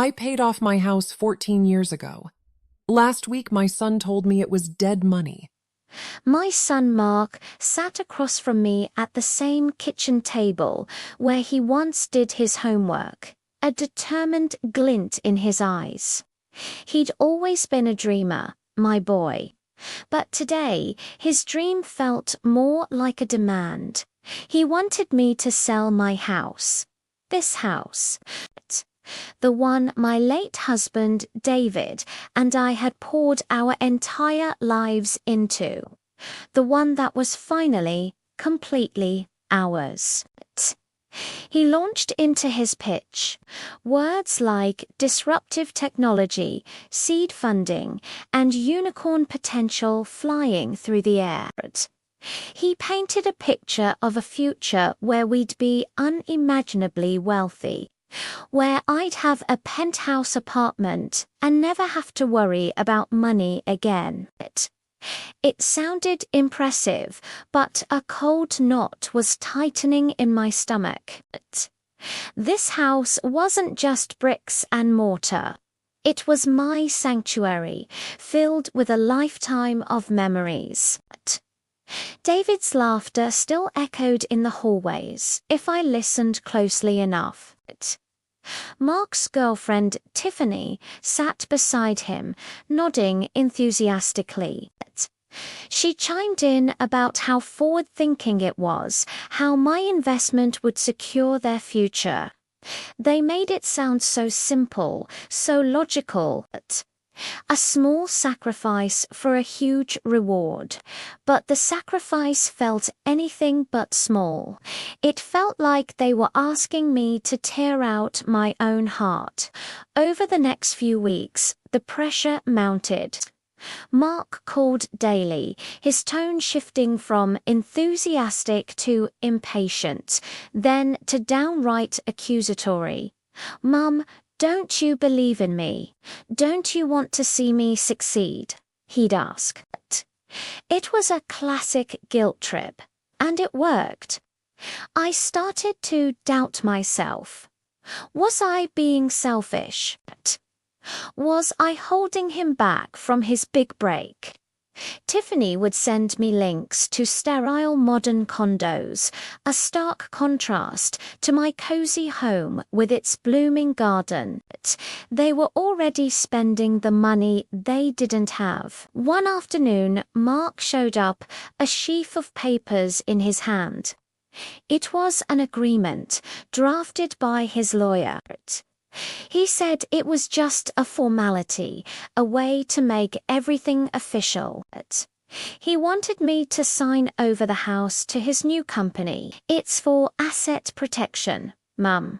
I paid off my house 14 years ago. Last week, my son told me it was dead money. My son Mark sat across from me at the same kitchen table where he once did his homework, a determined glint in his eyes. He'd always been a dreamer, my boy. But today, his dream felt more like a demand. He wanted me to sell my house. This house. The one my late husband, David, and I had poured our entire lives into. The one that was finally, completely ours. He launched into his pitch. Words like disruptive technology, seed funding, and unicorn potential flying through the air. He painted a picture of a future where we'd be unimaginably wealthy, where I'd have a penthouse apartment and never have to worry about money again. It sounded impressive, but a cold knot was tightening in my stomach. This house wasn't just bricks and mortar. It was my sanctuary, filled with a lifetime of memories. David's laughter still echoed in the hallways, if I listened closely enough. Mark's girlfriend, Tiffany, sat beside him, nodding enthusiastically. She chimed in about how forward-thinking it was, how my investment would secure their future. They made it sound so simple, so logical. A small sacrifice for a huge reward. But the sacrifice felt anything but small. It felt like they were asking me to tear out my own heart. Over the next few weeks, the pressure mounted. Mark called daily, his tone shifting from enthusiastic to impatient, then to downright accusatory. "Mum, don't you believe in me? Don't you want to see me succeed?" he'd ask. It was a classic guilt trip, and it worked. I started to doubt myself. Was I being selfish? Was I holding him back from his big break? Tiffany would send me links to sterile modern condos, a stark contrast to my cozy home with its blooming garden. They were already spending the money they didn't have. One afternoon, Mark showed up, a sheaf of papers in his hand. It was an agreement, drafted by his lawyer. He said it was just a formality, a way to make everything official. He wanted me to sign over the house to his new company. "It's for asset protection, Mum.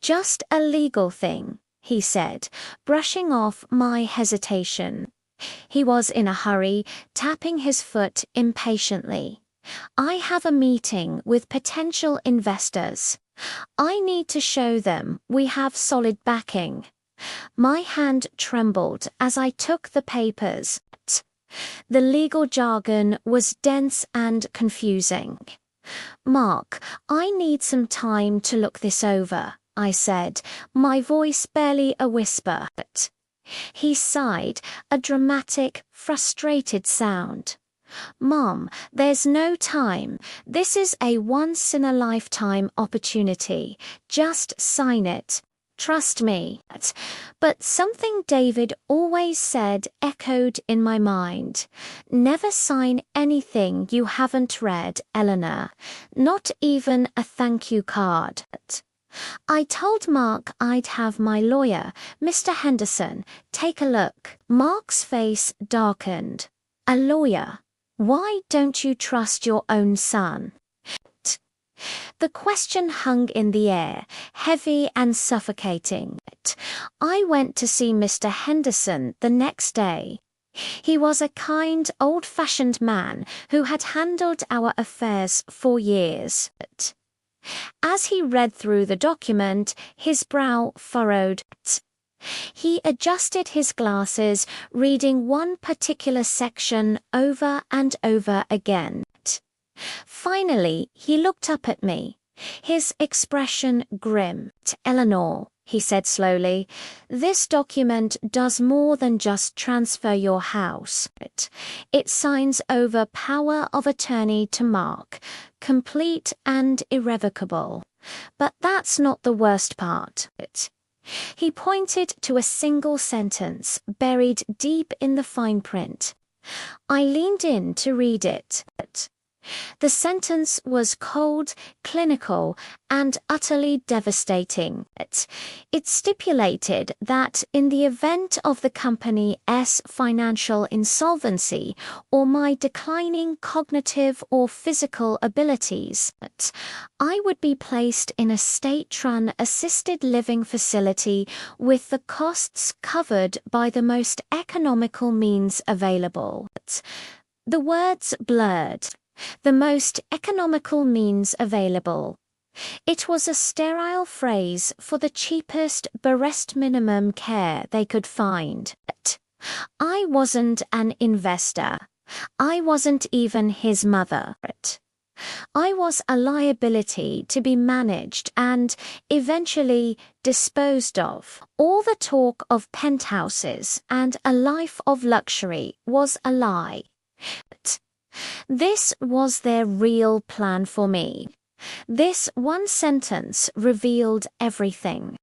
Just a legal thing," he said, brushing off my hesitation. He was in a hurry, tapping his foot impatiently. "I have a meeting with potential investors. I need to show them we have solid backing." My hand trembled as I took the papers. The legal jargon was dense and confusing. "Mark, I need some time to look this over," I said, my voice barely a whisper. He sighed, a dramatic, frustrated sound. "Mom, there's no time. This is a once-in-a-lifetime opportunity. Just sign it. Trust me." But something David always said echoed in my mind. "Never sign anything you haven't read, Eleanor. Not even a thank you card." I told Mark I'd have my lawyer, Mr. Henderson, take a look. Mark's face darkened. "A lawyer? Why don't you trust your own son?" The question hung in the air, heavy and suffocating. I went to see Mr. Henderson the next day. He was a kind, old-fashioned man who had handled our affairs for years. As he read through the document, his brow furrowed. He adjusted his glasses, reading one particular section over and over again. Finally, he looked up at me, his expression grim. "Eleanor, he said slowly. This document does more than just transfer your house. It signs over power of attorney to Mark, complete and irrevocable. But that's not the worst part. He pointed to a single sentence buried deep in the fine print. I leaned in to read it. The sentence was cold, clinical, and utterly devastating. It stipulated that in the event of the company's financial insolvency or my declining cognitive or physical abilities, I would be placed in a state-run assisted living facility with the costs covered by the most economical means available. The words blurred. The most economical means available. It was a sterile phrase for the cheapest barest minimum care they could find. I wasn't an investor. I wasn't even his mother. I was a liability to be managed and, eventually, disposed of. All the talk of penthouses and a life of luxury was a lie. This was their real plan for me. This one sentence revealed everything.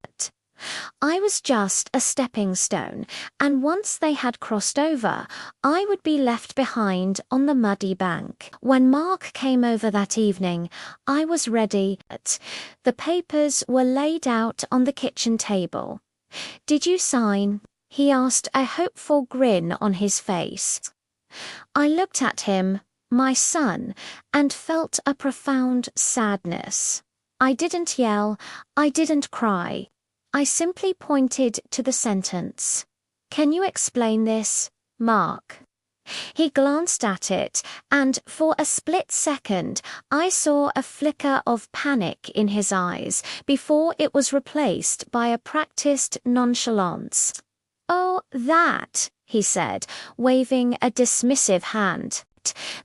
I was just a stepping stone, and once they had crossed over, I would be left behind on the muddy bank. When Mark came over that evening, I was ready. The papers were laid out on the kitchen table. Did you sign? He asked, a hopeful grin on his face. I looked at him, my son, and felt a profound sadness. I didn't yell, I didn't cry. I simply pointed to the sentence. Can you explain this, Mark? He glanced at it, and for a split second, I saw a flicker of panic in his eyes before it was replaced by a practiced nonchalance. Oh, that, he said, waving a dismissive hand.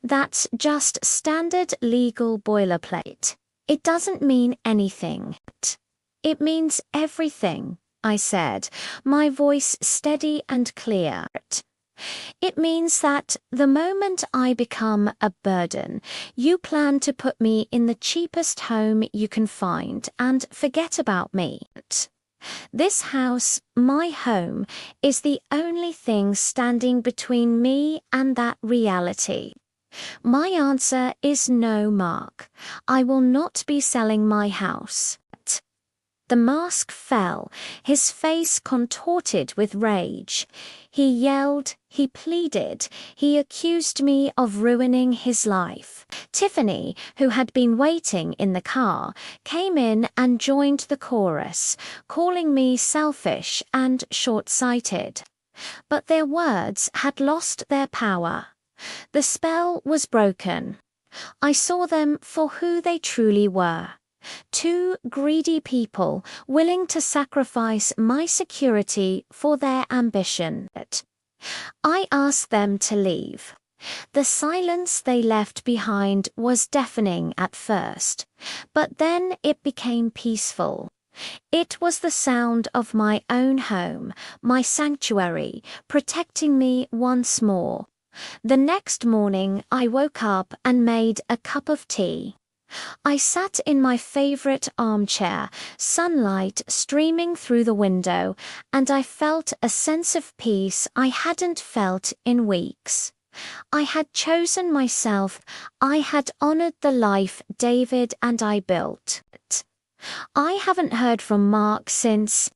That's just standard legal boilerplate. It doesn't mean anything. It means everything, I said, my voice steady and clear. It means that the moment I become a burden, you plan to put me in the cheapest home you can find and forget about me. This house, my home, is the only thing standing between me and that reality. My answer is no, Mark. I will not be selling my house. The mask fell, his face contorted with rage. He yelled, he pleaded, he accused me of ruining his life. Tiffany, who had been waiting in the car, came in and joined the chorus, calling me selfish and short-sighted. But their words had lost their power. The spell was broken. I saw them for who they truly were. Two greedy people willing to sacrifice my security for their ambition. I asked them to leave. The silence they left behind was deafening at first, but then it became peaceful. It was the sound of my own home, my sanctuary, protecting me once more. The next morning I woke up and made a cup of tea. I sat in my favorite armchair, sunlight streaming through the window, and I felt a sense of peace I hadn't felt in weeks. I had chosen myself. I had honored the life David and I built. I haven't heard from Mark since.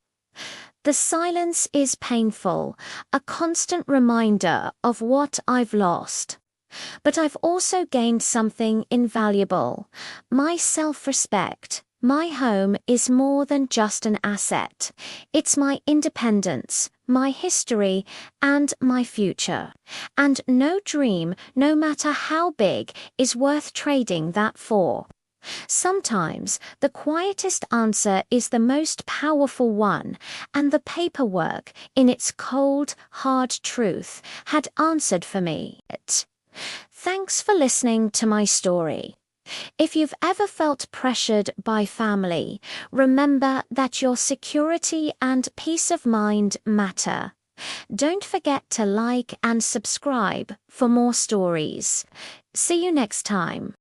The silence is painful, a constant reminder of what I've lost. But I've also gained something invaluable. My self-respect. My home is more than just an asset. It's my independence, my history, and my future. And no dream, no matter how big, is worth trading that for. Sometimes the quietest answer is the most powerful one, and the paperwork, in its cold, hard truth, had answered for me. Thanks for listening to my story. If you've ever felt pressured by family, remember that your security and peace of mind matter. Don't forget to like and subscribe for more stories. See you next time.